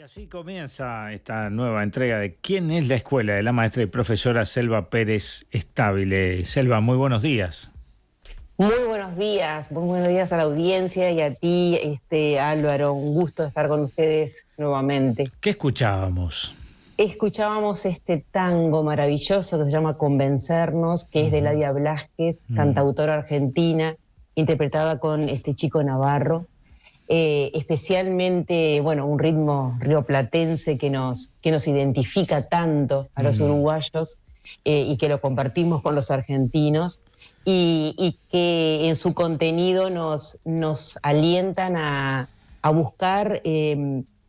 así comienza esta nueva entrega de ¿Quién es la escuela? De la maestra y profesora Selva Pérez Estable. Selva, muy buenos días. Muy buenos días a la audiencia y a ti, Álvaro, un gusto estar con ustedes nuevamente. ¿Qué escuchábamos? Escuchábamos este tango maravilloso que se llama Convencernos, que es de Ladia Blasquez, cantautora argentina, interpretada con este Chico Navarro. Especialmente, bueno, un ritmo rioplatense que nos identifica tanto a los uruguayos y que lo compartimos con los argentinos y que en su contenido nos alientan a buscar,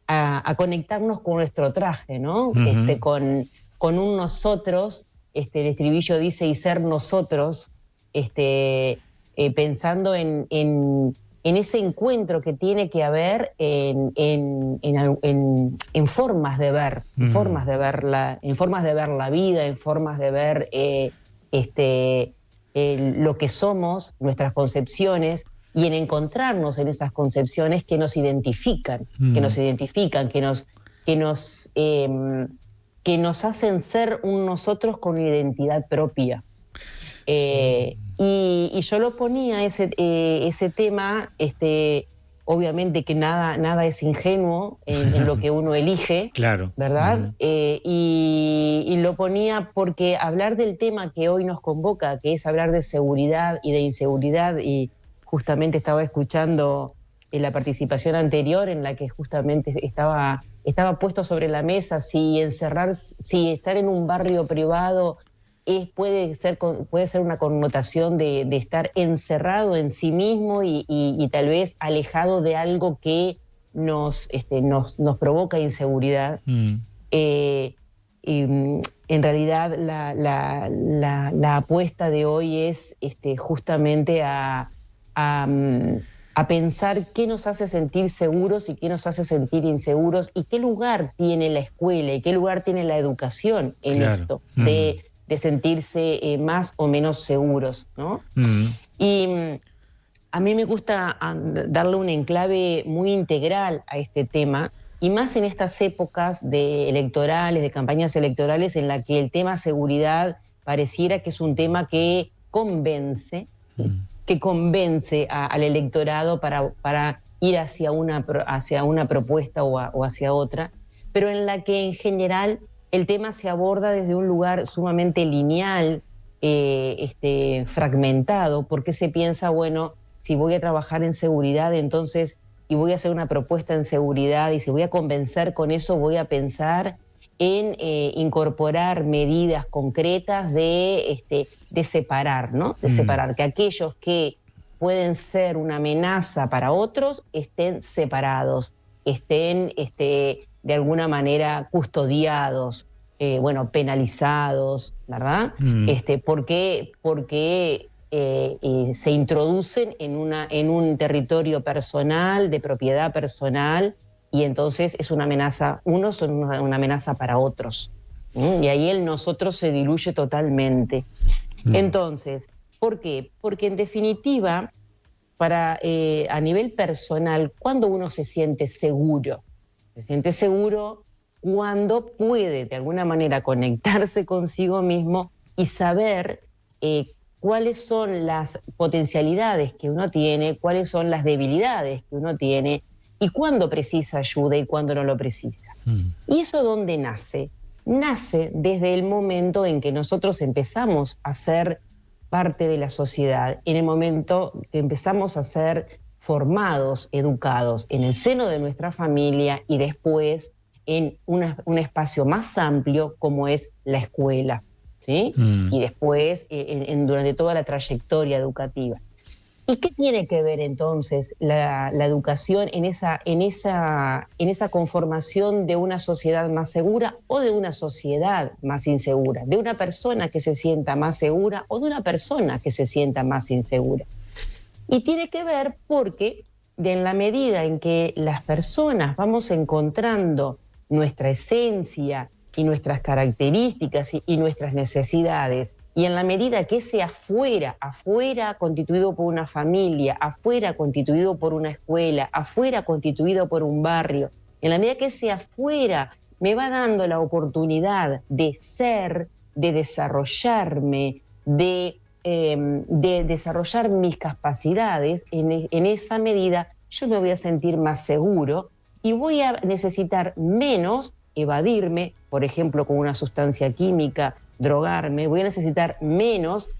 a conectarnos con nuestro traje, ¿no? Con un nosotros, el estribillo dice, y ser nosotros, pensando en ese encuentro que tiene que haber en formas de ver, en formas de ver la vida, en formas de ver lo que somos, nuestras concepciones, y en encontrarnos en esas concepciones que nos identifican, que nos hacen ser un nosotros con identidad propia. Y yo lo ponía ese tema, obviamente que nada es ingenuo en lo que uno elige, Claro. ¿verdad? Y lo ponía porque hablar del tema que hoy nos convoca, que es hablar de seguridad y de inseguridad, y justamente estaba escuchando la participación anterior en la que justamente estaba puesto sobre la mesa si estar en un barrio privado puede ser una connotación de estar encerrado en sí mismo y tal vez alejado de algo que nos provoca inseguridad. En realidad la apuesta de hoy es justamente a pensar qué nos hace sentir seguros y qué nos hace sentir inseguros y qué lugar tiene la escuela y qué lugar tiene la educación en esto de sentirse más o menos seguros, ¿no? Y a mí me gusta darle un enclave muy integral a este tema, y más en estas épocas de campañas electorales, en la que el tema seguridad pareciera que es un tema que convence al electorado para ir hacia una propuesta o hacia otra, pero en la que en general el tema se aborda desde un lugar sumamente lineal, fragmentado, porque se piensa, bueno, si voy a trabajar en seguridad, entonces, y voy a hacer una propuesta en seguridad, y si voy a convencer con eso, voy a pensar en incorporar medidas concretas de separar, ¿no? De separar, que aquellos que pueden ser una amenaza para otros estén separados, estén de alguna manera custodiados, penalizados, ¿verdad? Porque se introducen en un territorio personal, de propiedad personal, y entonces es una amenaza, unos son una amenaza para otros. Y ahí el nosotros se diluye totalmente. Entonces, ¿por qué? Porque en definitiva, a nivel personal, ¿cuándo uno se siente seguro? Se siente seguro cuando puede de alguna manera conectarse consigo mismo y saber cuáles son las potencialidades que uno tiene, cuáles son las debilidades que uno tiene y cuándo precisa ayuda y cuándo no lo precisa. ¿Y eso dónde nace? Nace desde el momento en que nosotros empezamos a ser parte de la sociedad, en el momento que empezamos a ser formados, educados en el seno de nuestra familia y después en un espacio más amplio como es la escuela, ¿sí? Y después durante toda la trayectoria educativa. ¿Y qué tiene que ver entonces la educación en esa conformación de una sociedad más segura o de una sociedad más insegura? De una persona que se sienta más segura o de una persona que se sienta más insegura. Y tiene que ver porque en la medida en que las personas vamos encontrando nuestra esencia y nuestras características y nuestras necesidades, y en la medida que ese afuera constituido por una familia, afuera constituido por una escuela, afuera constituido por un barrio, En la medida que ese afuera me va dando la oportunidad de ser, de desarrollarme, de desarrollar mis capacidades, en esa medida yo me voy a sentir más seguro y voy a necesitar menos evadirme, por ejemplo, con una sustancia química, drogarme, voy a necesitar menos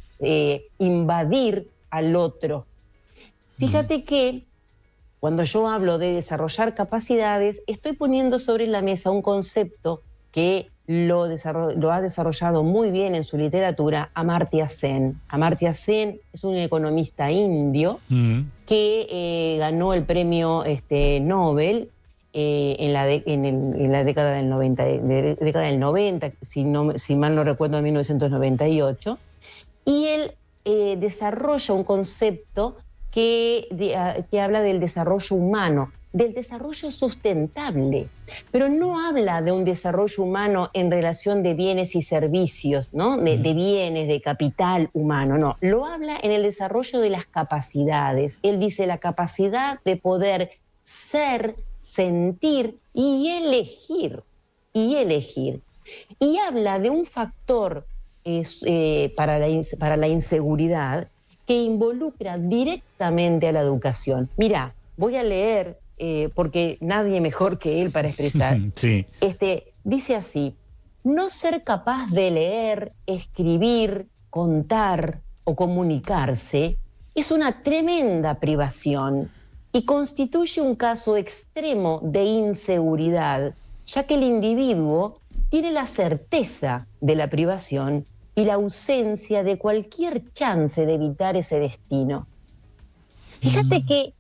invadir al otro. Fíjate que cuando yo hablo de desarrollar capacidades, estoy poniendo sobre la mesa un concepto que lo ha desarrollado muy bien en su literatura Amartya Sen. Amartya Sen es un economista indio que ganó el premio Nobel en la década del 90, si mal no recuerdo, en 1998. Y él desarrolla un concepto que habla del desarrollo humano, del desarrollo sustentable, pero no habla de un desarrollo humano en relación de bienes y servicios, ¿no? de bienes, de capital humano, no. Lo habla en el desarrollo de las capacidades. Él dice la capacidad de poder ser, sentir y elegir. Y habla de un factor para la inseguridad que involucra directamente a la educación. Mirá, voy a leer, porque nadie mejor que él para expresar. Sí. Dice así: no ser capaz de leer, escribir, contar o comunicarse es una tremenda privación y constituye un caso extremo de inseguridad, ya que el individuo tiene la certeza de la privación y la ausencia de cualquier chance de evitar ese destino. Fíjate qué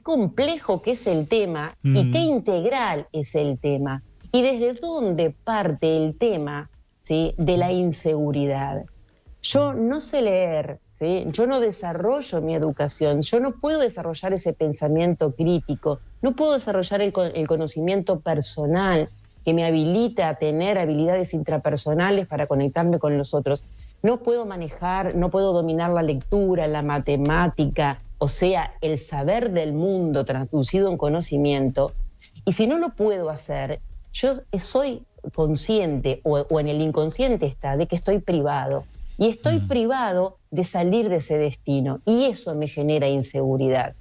complejo que es el tema y qué integral es el tema. Y desde dónde parte el tema, ¿sí?, de la inseguridad. Yo no sé leer, ¿sí?, yo no desarrollo mi educación, yo no puedo desarrollar ese pensamiento crítico, no puedo desarrollar el conocimiento personal que me habilita a tener habilidades intrapersonales para conectarme con los otros. No puedo manejar, no puedo dominar la lectura, la matemática, o sea, el saber del mundo traducido en conocimiento. Y si no lo puedo hacer, yo soy consciente, o en el inconsciente está, de que estoy privado. Y estoy privado de salir de ese destino. Y eso me genera inseguridad.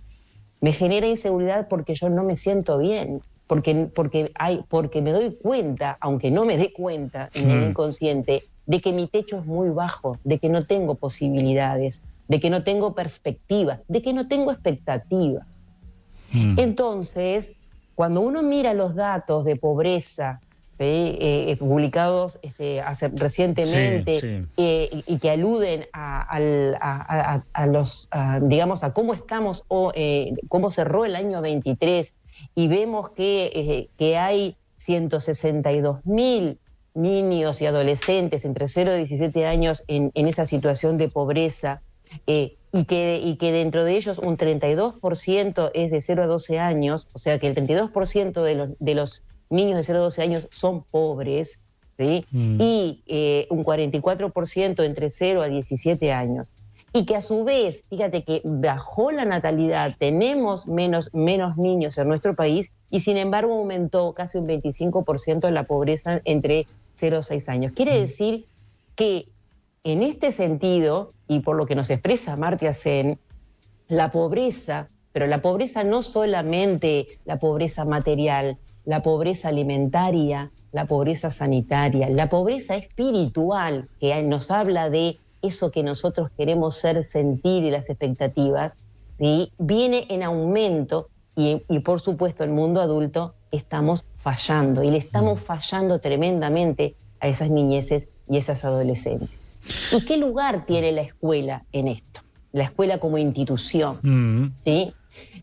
Me genera inseguridad porque yo no me siento bien. Porque me doy cuenta, aunque no me dé cuenta en el inconsciente, de que mi techo es muy bajo, de que no tengo posibilidades, de que no tengo perspectiva, de que no tengo expectativa. Entonces, cuando uno mira los datos de pobreza, ¿sí?, publicados recientemente, y que aluden digamos, a cómo estamos, cómo cerró el año 23, y vemos que hay 162.000 niños y adolescentes entre 0 y 17 años en esa situación de pobreza, y que dentro de ellos un 32% es de 0 a 12 años, o sea que el 32% de los niños de 0 a 12 años son pobres, ¿sí? Y un 44% entre 0 a 17 años. Y que a su vez, fíjate que bajó la natalidad, tenemos menos niños en nuestro país, y sin embargo aumentó casi un 25% la pobreza entre 0 a 6 años. Quiere decir que en este sentido, y por lo que nos expresa Amartya Sen, la pobreza, pero la pobreza no solamente la pobreza material, la pobreza alimentaria, la pobreza sanitaria, la pobreza espiritual, que nos habla de eso que nosotros queremos ser, sentir, y las expectativas, ¿sí?, viene en aumento, y por supuesto el mundo adulto estamos fallando, y le estamos fallando tremendamente a esas niñeces y esas adolescencias. ¿Y qué lugar tiene la escuela en esto? La escuela como institución, ¿sí?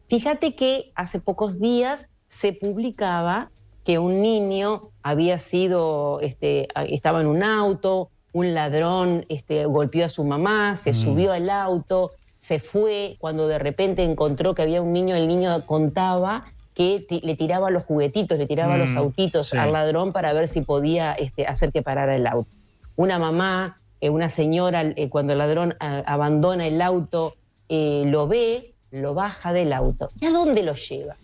Fíjate que hace pocos días se publicaba que un niño había sido, estaba en un auto, un ladrón golpeó a su mamá, se subió al auto, se fue, cuando de repente encontró que había un niño, el niño contaba que le tiraba los juguetitos, le tiraba los autitos al ladrón para ver si podía hacer que parara el auto. Una mamá, una señora, cuando el ladrón abandona el auto, lo ve, lo baja del auto. ¿Y a dónde lo lleva?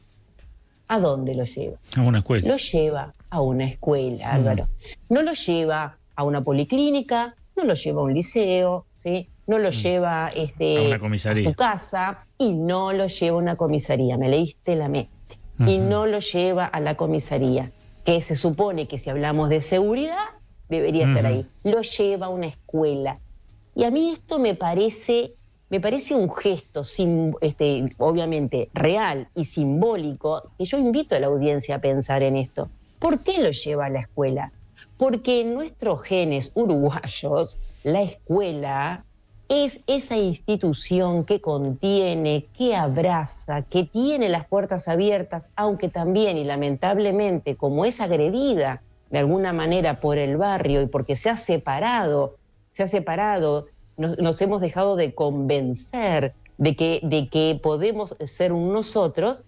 ¿A dónde lo lleva? A una escuela. Lo lleva a una escuela, Álvaro. No lo lleva a una policlínica, no lo lleva a un liceo, ¿sí? No lo lleva A una comisaría. a su casa y no lo lleva a una comisaría. Me leíste la mente. Y no lo lleva a la comisaría, que se supone que si hablamos de seguridad debería estar ahí. Lo lleva a una escuela. Y a mí esto me parece un gesto, obviamente, real y simbólico, que yo invito a la audiencia a pensar en esto. ¿Por qué lo lleva a la escuela? Porque en nuestros genes uruguayos, la escuela es esa institución que contiene, que abraza, que tiene las puertas abiertas, aunque también y lamentablemente, como es agredida de alguna manera por el barrio y porque se ha separado, nos hemos dejado de convencer de que podemos ser un nosotros,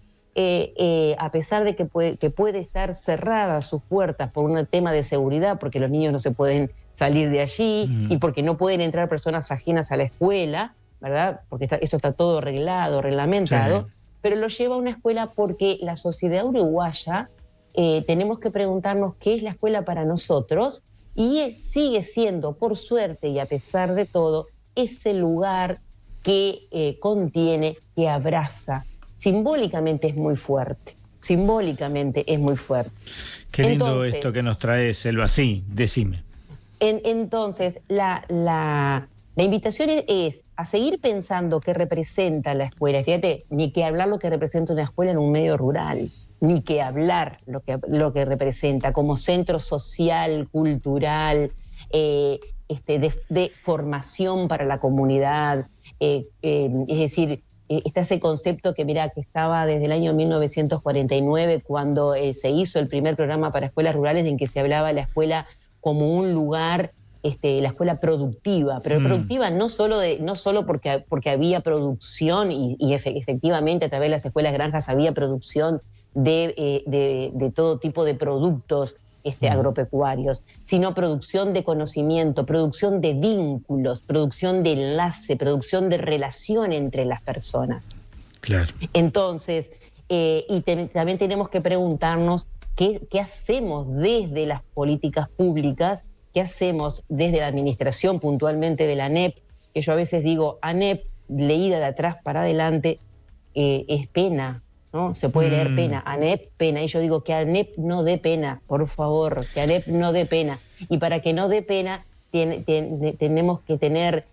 a pesar de que puede estar cerrada sus puertas por un tema de seguridad, porque los niños no se pueden salir de allí y porque no pueden entrar personas ajenas a la escuela, ¿verdad? Porque eso está todo arreglado, reglamentado, sí. Pero lo lleva a una escuela porque la sociedad uruguaya tenemos que preguntarnos qué es la escuela para nosotros y sigue siendo, por suerte y a pesar de todo, ese lugar que contiene, que abraza. Simbólicamente es muy fuerte. Simbólicamente es muy fuerte. Qué lindo. Entonces, esto que nos trae Selva. Sí, decime. Entonces, la invitación es a seguir pensando qué representa la escuela. Fíjate, ni que hablar lo que representa una escuela en un medio rural, ni que hablar lo que representa como centro social, cultural, de formación para la comunidad. Es decir, está ese concepto que estaba desde el año 1949, cuando se hizo el primer programa para escuelas rurales, en que se hablaba de la escuela como un lugar, la escuela productiva, pero productiva no solo porque había producción y efectivamente a través de las escuelas granjas había producción de todo tipo de productos agropecuarios, sino producción de conocimiento, producción de vínculos, producción de enlace, producción de relación entre las personas. Claro. Entonces, también tenemos que preguntarnos qué hacemos desde las políticas públicas, qué hacemos desde la administración, puntualmente de la ANEP, que yo a veces digo, ANEP, leída de atrás para adelante, es pena, ¿no? Se puede leer pena, ANEP, pena, y yo digo que ANEP no dé pena, por favor, que ANEP no dé pena. Y para que no dé pena, tenemos que tener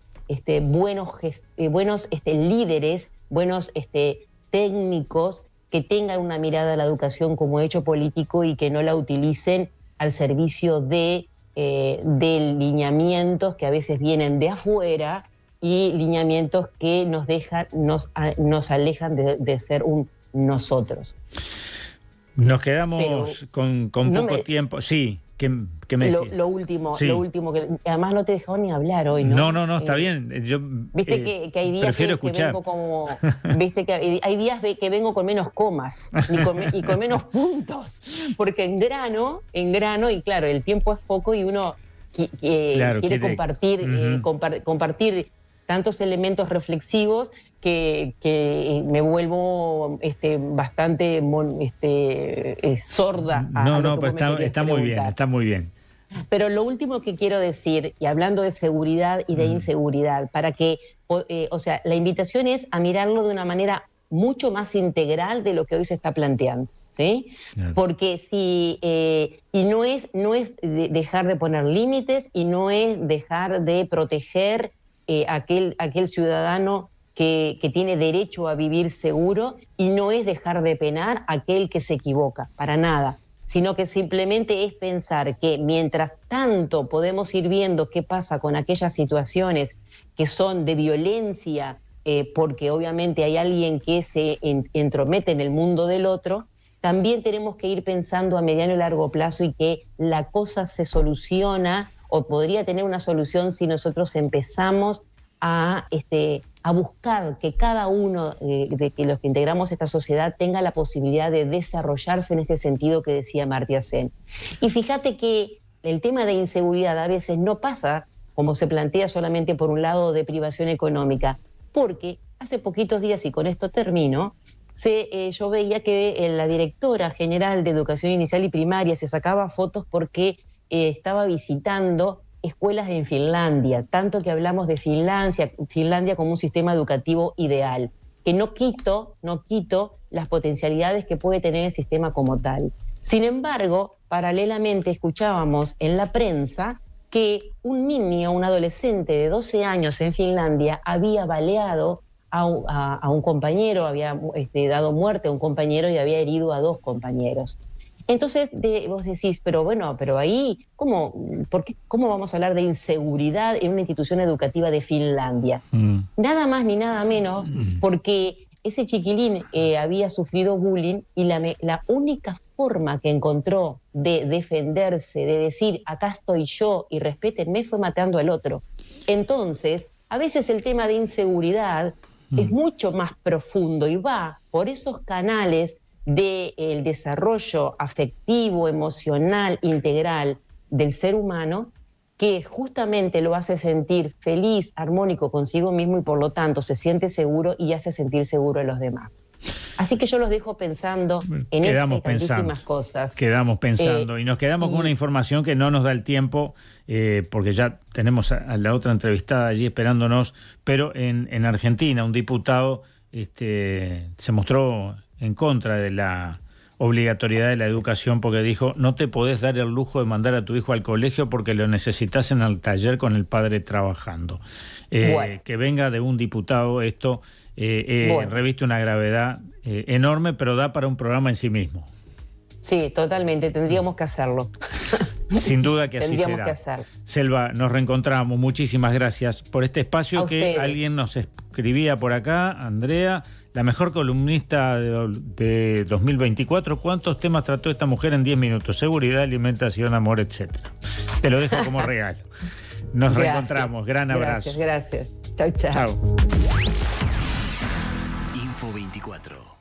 buenos líderes, buenos técnicos, que tengan una mirada a la educación como hecho político y que no la utilicen al servicio de lineamientos que a veces vienen de afuera y lineamientos que nos alejan de ser un nosotros. Nos quedamos con poco tiempo. Sí, ¿qué me decías? Lo último, que además no te he dejado ni hablar hoy, ¿no? No, está bien. Yo viste que hay días que vengo como, viste que hay días que vengo con menos comas y con menos puntos, porque en grano, y claro, el tiempo es poco y uno quiere compartir tantos elementos reflexivos que me vuelvo bastante sorda. Pero está muy bien. Pero lo último que quiero decir, y hablando de seguridad y de inseguridad, para que, la invitación es a mirarlo de una manera mucho más integral de lo que hoy se está planteando, ¿sí? Claro. Porque y no es dejar de poner límites y no es dejar de proteger aquel ciudadano que tiene derecho a vivir seguro, y no es dejar de penar a aquel que se equivoca, para nada, sino que simplemente es pensar que mientras tanto podemos ir viendo qué pasa con aquellas situaciones que son de violencia, porque obviamente hay alguien que se entromete en el mundo del otro, también tenemos que ir pensando a mediano y largo plazo y que la cosa se soluciona o podría tener una solución si nosotros empezamos a buscar que cada uno de que los que integramos esta sociedad tenga la posibilidad de desarrollarse en este sentido que decía Amartya Sen. Y fíjate que el tema de inseguridad a veces no pasa, como se plantea, solamente por un lado de privación económica, porque hace poquitos días, y con esto termino, yo veía que la directora general de Educación Inicial y Primaria se sacaba fotos porque estaba visitando escuelas en Finlandia, tanto que hablamos de Finlandia como un sistema educativo ideal, que no quito las potencialidades que puede tener el sistema como tal. Sin embargo, paralelamente escuchábamos en la prensa que un niño, un adolescente de 12 años en Finlandia había baleado a un compañero, había dado muerte a un compañero y había herido a 2 compañeros. Entonces vos decís, pero ahí, ¿cómo vamos a hablar de inseguridad en una institución educativa de Finlandia? Nada más ni nada menos porque ese chiquilín había sufrido bullying y la única forma que encontró de defenderse, de decir, acá estoy yo y respétenme, fue matando al otro. Entonces, a veces el tema de inseguridad es mucho más profundo y va por esos canales del desarrollo afectivo, emocional, integral del ser humano, que justamente lo hace sentir feliz, armónico consigo mismo y por lo tanto se siente seguro y hace sentir seguro a los demás. Así que yo los dejo pensando en tantísimas cosas. Quedamos pensando y nos quedamos con una información que no nos da el tiempo, porque ya tenemos a la otra entrevistada allí esperándonos, pero en Argentina un diputado se mostró en contra de la obligatoriedad de la educación porque dijo, no te podés dar el lujo de mandar a tu hijo al colegio porque lo necesitas en el taller con el padre trabajando. Que venga de un diputado esto reviste una gravedad enorme, pero da para un programa en sí mismo. Sí, totalmente, tendríamos que hacerlo. Sin duda que así tendríamos será. Que hacer. Selva, nos reencontramos, muchísimas gracias por este espacio que alguien nos escribía por acá, Andrea, la mejor columnista de 2024. ¿Cuántos temas trató esta mujer en 10 minutos? Seguridad, alimentación, amor, etcétera. Te lo dejo como regalo. Nos reencontramos. Gran abrazo. Gracias. Chau. Chau. Info 24.